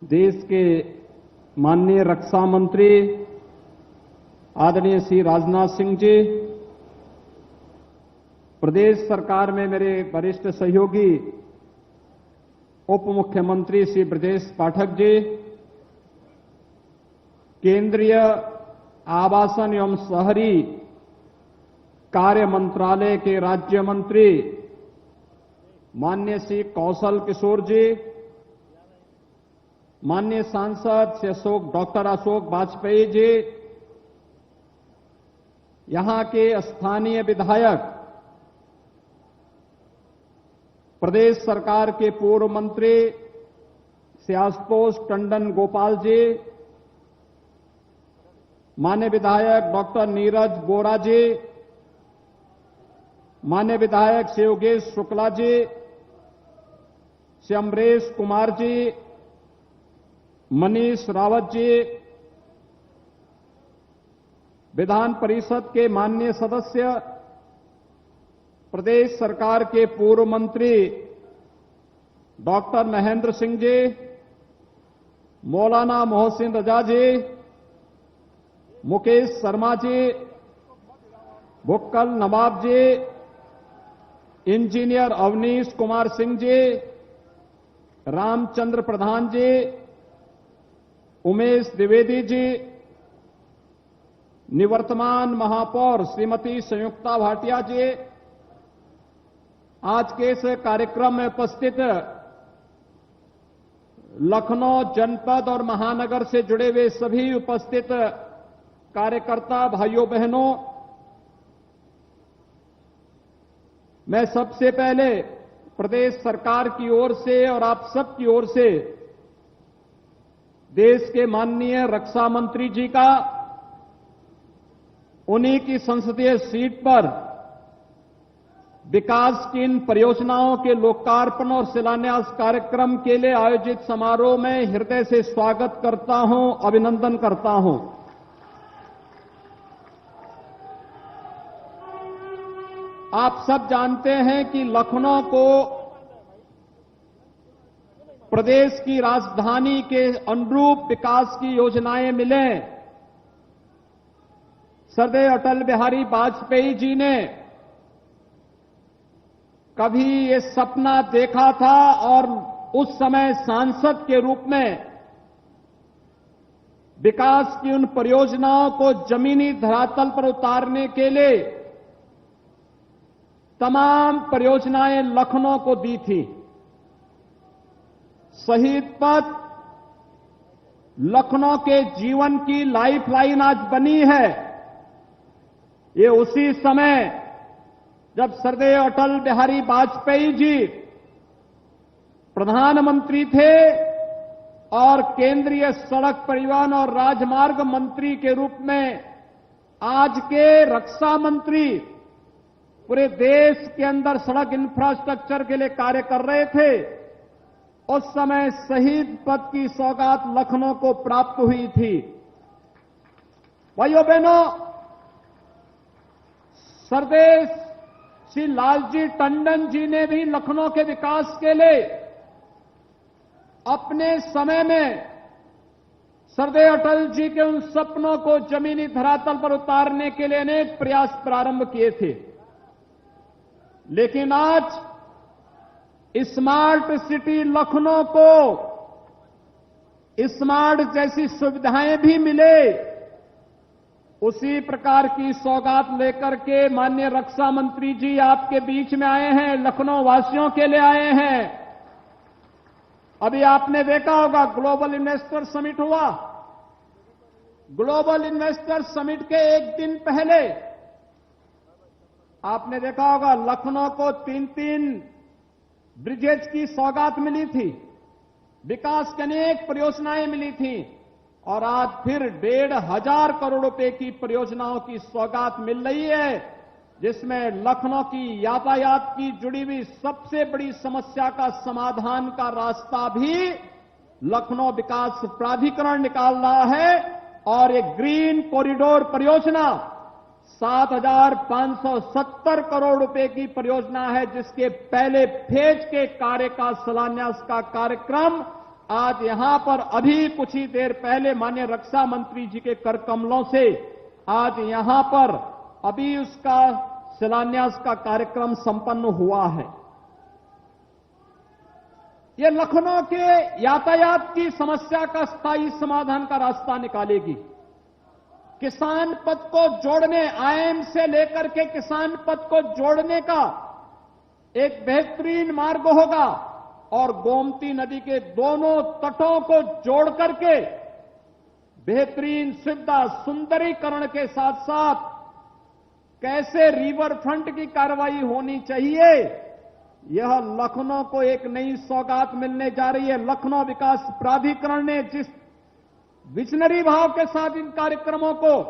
देश के माननीय रक्षा मंत्री आदरणीय श्री राजनाथ सिंह जी, प्रदेश सरकार में मेरे वरिष्ठ सहयोगी उप मुख्यमंत्री श्री ब्रजेश पाठक जी, केंद्रीय आवासन एवं शहरी कार्य मंत्रालय के राज्य मंत्री माननीय श्री कौशल किशोर जी, माननीय सांसद श्री डॉक्टर अशोक वाजपेयी जी, यहां के स्थानीय विधायक, प्रदेश सरकार के पूर्व मंत्री श्री आशुतोष टंडन गोपाल जी, माननीय विधायक डॉक्टर नीरज बोरा जी, माननीय विधायक श्री योगेश शुक्ला जी, श्री अमरेश कुमार जी, मनीष रावत जी, विधान परिषद के माननीय सदस्य, प्रदेश सरकार के पूर्व मंत्री डॉक्टर महेंद्र सिंह जी, मौलाना मोहसिन रजा जी, मुकेश शर्मा जी, भुक्कल नवाब जी, इंजीनियर अवनीश कुमार सिंह जी, रामचंद्र प्रधान जी, उमेश द्विवेदी जी, निवर्तमान महापौर श्रीमती संयुक्ता भाटिया जी, आज के इस कार्यक्रम में उपस्थित लखनऊ जनपद और महानगर से जुड़े हुए सभी उपस्थित कार्यकर्ता भाइयों बहनों, मैं सबसे पहले प्रदेश सरकार की ओर से और आप सब की ओर से देश के माननीय रक्षा मंत्री जी का उन्हीं की संसदीय सीट पर विकास की इन परियोजनाओं के लोकार्पण और शिलान्यास कार्यक्रम के लिए आयोजित समारोह में हृदय से स्वागत करता हूं, अभिनंदन करता हूं। आप सब जानते हैं कि लखनऊ को प्रदेश की राजधानी के अनुरूप विकास की योजनाएं मिले। सरदार अटल बिहारी वाजपेयी जी ने कभी ये सपना देखा था और उस समय सांसद के रूप में विकास की उन परियोजनाओं को जमीनी धरातल पर उतारने के लिए तमाम परियोजनाएं लखनऊ को दी थी। शहीद पथ लखनऊ के जीवन की लाइफलाइन आज बनी है। ये उसी समय जब सरदार अटल बिहारी वाजपेयी जी प्रधानमंत्री थे और केंद्रीय सड़क परिवहन और राजमार्ग मंत्री के रूप में आज के रक्षा मंत्री पूरे देश के अंदर सड़क इंफ्रास्ट्रक्चर के लिए कार्य कर रहे थे। उस समय शहीद पथ की सौगात लखनऊ को प्राप्त हुई थी। भाइयों बहनों, सरदेश श्री लालजी टंडन जी ने भी लखनऊ के विकास के लिए अपने समय में सरदार अटल जी के उन सपनों को जमीनी धरातल पर उतारने के लिए अनेक प्रयास प्रारंभ किए थे। लेकिन आज स्मार्ट सिटी लखनऊ को स्मार्ट जैसी सुविधाएं भी मिले, उसी प्रकार की सौगात लेकर के माननीय रक्षा मंत्री जी आपके बीच में आए हैं, लखनऊ वासियों के लिए आए हैं। अभी आपने देखा होगा ग्लोबल इन्वेस्टर समिट हुआ। ग्लोबल इन्वेस्टर समिट के एक दिन पहले आपने देखा होगा लखनऊ को 3-3 ब्रिजेज की सौगात मिली थी, विकास की अनेक परियोजनाएं मिली थी और आज फिर 1,500 करोड़ रुपए की परियोजनाओं की सौगात मिल रही है, जिसमें लखनऊ की यातायात की जुड़ी हुई सबसे बड़ी समस्या का समाधान का रास्ता भी लखनऊ विकास प्राधिकरण निकाल रहा है। और एक ग्रीन कॉरिडोर परियोजना 7,570 करोड़ रुपए की परियोजना है, जिसके पहले फेज के कार्य का शिलान्यास का कार्यक्रम आज यहां पर अभी कुछ ही देर पहले माननीय रक्षा मंत्री जी के कर कमलों से आज यहां पर अभी उसका शिलान्यास का कार्यक्रम संपन्न हुआ है। ये लखनऊ के यातायात की समस्या का स्थायी समाधान का रास्ता निकालेगी। किसान पथ को जोड़ने, आईएम से लेकर के किसान पथ को जोड़ने का एक बेहतरीन मार्ग होगा और गोमती नदी के दोनों तटों को जोड़ करके बेहतरीन सुविधा सुंदरीकरण के साथ साथ कैसे रिवर फ्रंट की कार्रवाई होनी चाहिए, यह लखनऊ को एक नई सौगात मिलने जा रही है। लखनऊ विकास प्राधिकरण ने जिस विजनरी भाव के साथ इन कार्यक्रमों को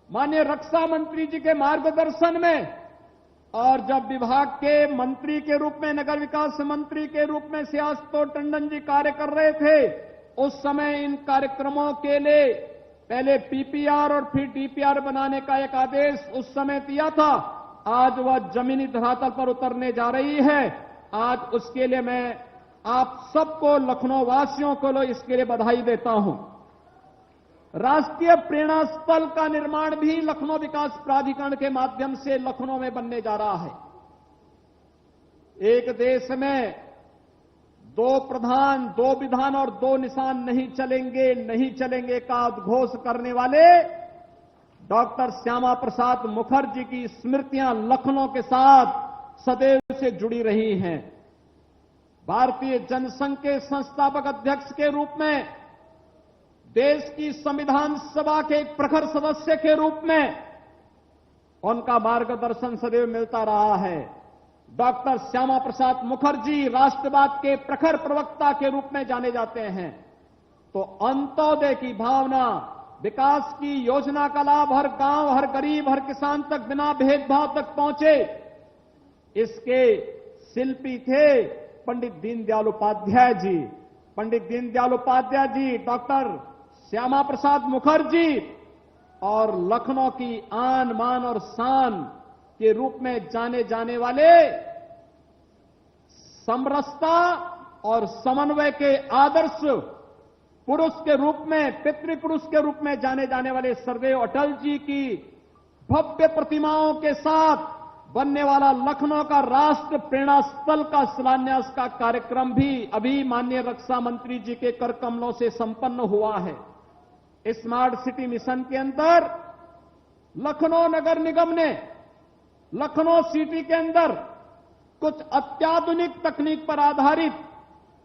माननीय रक्षा मंत्री जी के मार्गदर्शन में और जब विभाग के मंत्री के रूप में, नगर विकास मंत्री के रूप में श्रीवास्तव टंडन जी कार्य कर रहे थे, उस समय इन कार्यक्रमों के लिए पहले पीपीआर और फिर डीपीआर बनाने का एक आदेश उस समय दिया था। आज वह जमीनी धरातल पर उतरने जा रही है। आज उसके लिए मैं आप सबको, लखनऊ वासियों को इसके लिए बधाई देता हूं। राष्ट्रीय प्रेरणा स्थल का निर्माण भी लखनऊ विकास प्राधिकरण के माध्यम से लखनऊ में बनने जा रहा है। एक देश में दो प्रधान, दो विधान और दो निशान नहीं चलेंगे का उद्घोष करने वाले डॉक्टर श्यामा प्रसाद मुखर्जी की स्मृतियां लखनऊ के साथ सदैव से जुड़ी रही हैं। भारतीय जनसंघ के संस्थापक अध्यक्ष के रूप में, देश की संविधान सभा के एक प्रखर सदस्य के रूप में उनका मार्गदर्शन सदैव मिलता रहा है। डॉक्टर श्यामा प्रसाद मुखर्जी राष्ट्रवाद के प्रखर प्रवक्ता के रूप में जाने जाते हैं। तो अंत्योदय की भावना, विकास की योजना का लाभ हर गांव, हर गरीब, हर किसान तक बिना भेदभाव तक पहुंचे, इसके शिल्पी थे पंडित दीनदयाल उपाध्याय जी। पंडित दीनदयाल उपाध्याय जी, डॉक्टर श्यामा प्रसाद मुखर्जी और लखनऊ की आन, मान और शान के रूप में जाने जाने वाले समरसता और समन्वय के आदर्श पुरुष के रूप में, पितृपुरुष के रूप में जाने जाने वाले सरदेव अटल जी की भव्य प्रतिमाओं के साथ बनने वाला लखनऊ का राष्ट्र प्रेरणा स्थल का शिलान्यास का कार्यक्रम भी अभी माननीय रक्षा मंत्री जी के कर कमलों से संपन्न हुआ है। स्मार्ट सिटी मिशन के अंदर लखनऊ नगर निगम ने लखनऊ सिटी के अंदर कुछ अत्याधुनिक तकनीक पर आधारित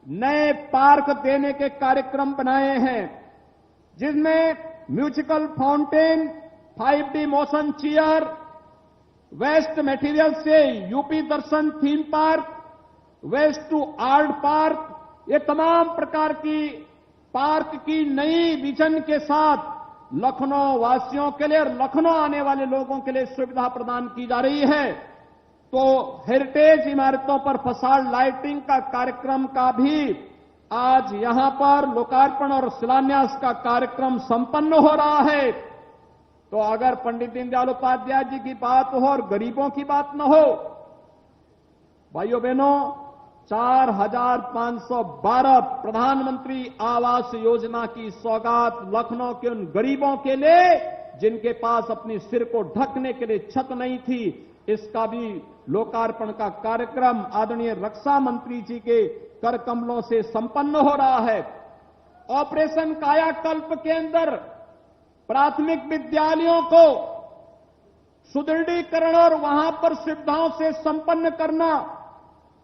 नए पार्क देने के कार्यक्रम बनाए हैं, जिसमें musical fountain, 5D motion chair, waste material से यूपी दर्शन theme park, waste to art park, ये तमाम प्रकार की पार्क की नई विजन के साथ लखनऊ वासियों के लिए और लखनऊ आने वाले लोगों के लिए सुविधा प्रदान की जा रही है। तो हेरिटेज इमारतों पर फसाड लाइटिंग का कार्यक्रम का भी आज यहां पर लोकार्पण और शिलान्यास का कार्यक्रम संपन्न हो रहा है। तो अगर पंडित दीनदयाल उपाध्याय जी की बात हो और गरीबों की बात न हो, भाइयों बहनों, 4,512 प्रधानमंत्री आवास योजना की सौगात लखनऊ के उन गरीबों के लिए जिनके पास अपनी सिर को ढकने के लिए छत नहीं थी, इसका भी लोकार्पण का कार्यक्रम आदरणीय रक्षा मंत्री जी के कर कमलों से संपन्न हो रहा है। ऑपरेशन कायाकल्प के अंदर प्राथमिक विद्यालयों को सुदृढ़ीकरण और वहां पर सुविधाओं से संपन्न करना,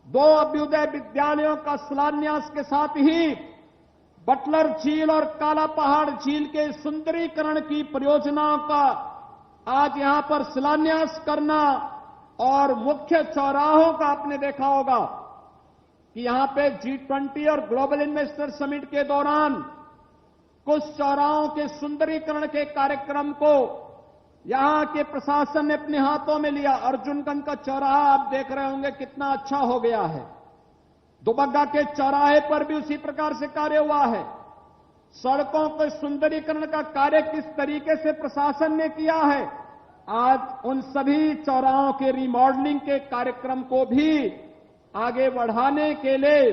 2 अभ्युदय विद्यालयों का शिलान्यास के साथ ही बटलर झील और काला पहाड़ झील के सुंदरीकरण की परियोजनाओं का आज यहां पर शिलान्यास करना और मुख्य चौराहों का आपने देखा होगा कि यहां पे G20 और ग्लोबल इन्वेस्टर समिट के दौरान कुछ चौराहों के सुंदरीकरण के कार्यक्रम को यहां के प्रशासन ने अपने हाथों में लिया। अर्जुनगंज का चौराहा आप देख रहे होंगे कितना अच्छा हो गया है। दुबग्गा के चौराहे पर भी उसी प्रकार से कार्य हुआ है। सड़कों के सुंदरीकरण का कार्य किस तरीके से प्रशासन ने किया है, आज उन सभी चौराहों के रिमॉडलिंग के कार्यक्रम को भी आगे बढ़ाने के लिए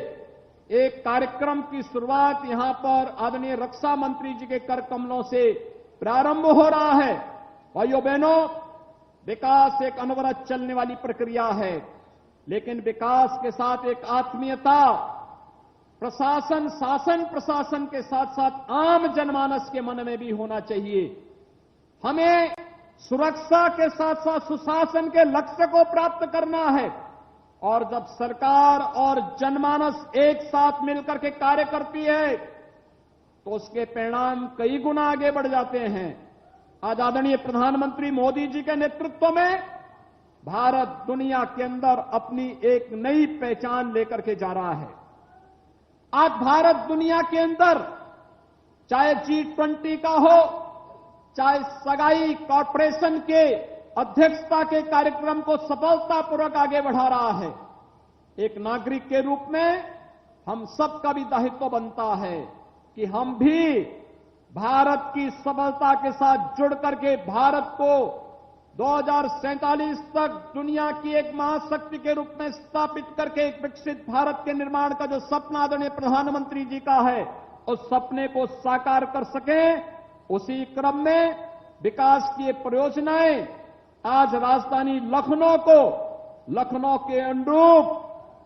एक कार्यक्रम की शुरुआत यहां पर आदरणीय रक्षा मंत्री जी के कर कमलों से प्रारंभ हो रहा है। भाइयों बहनों, विकास एक अनवरत चलने वाली प्रक्रिया है, लेकिन विकास के साथ एक आत्मीयता प्रशासन, शासन प्रशासन के साथ साथ आम जनमानस के मन में भी होना चाहिए। हमें सुरक्षा के साथ साथ सुशासन के लक्ष्य को प्राप्त करना है, और जब सरकार और जनमानस एक साथ मिलकर के कार्य करती है तो उसके परिणाम कई गुना आगे बढ़ जाते हैं। आज आदरणीय प्रधानमंत्री मोदी जी के नेतृत्व में भारत दुनिया के अंदर अपनी एक नई पहचान लेकर के जा रहा है। आज भारत दुनिया के अंदर चाहे G20 का हो, चाहे शंघाई कॉरपोरेशन के अध्यक्षता के कार्यक्रम को सफलतापूर्वक आगे बढ़ा रहा है। एक नागरिक के रूप में हम सबका भी दायित्व बनता है कि हम भी भारत की सफलता के साथ जुड़ करके भारत को 2047 तक दुनिया की एक महाशक्ति के रूप में स्थापित करके एक विकसित भारत के निर्माण का जो सपना आदरणीय प्रधानमंत्री जी का है, उस सपने को साकार कर सकें। उसी क्रम में विकास की परियोजनाएं आज राजधानी लखनऊ के अनुरूप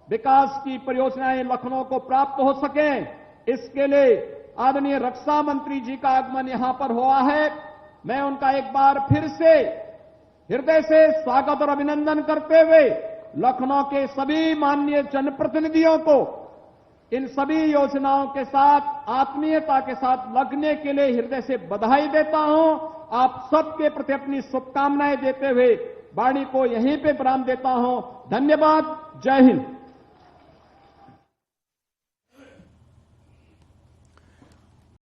विकास की परियोजनाएं लखनऊ को प्राप्त हो सकें, इसके लिए आदरणीय रक्षा मंत्री जी का आगमन यहां पर हुआ है। मैं उनका एक बार फिर से हृदय से स्वागत और अभिनंदन करते हुए लखनऊ के सभी माननीय जनप्रतिनिधियों को इन सभी योजनाओं के साथ आत्मीयता के साथ लगने के लिए हृदय से बधाई देता हूं। आप सबके प्रति अपनी शुभकामनाएं देते हुए वाणी को यहीं पे विराम देता हूं। धन्यवाद। जय हिंद।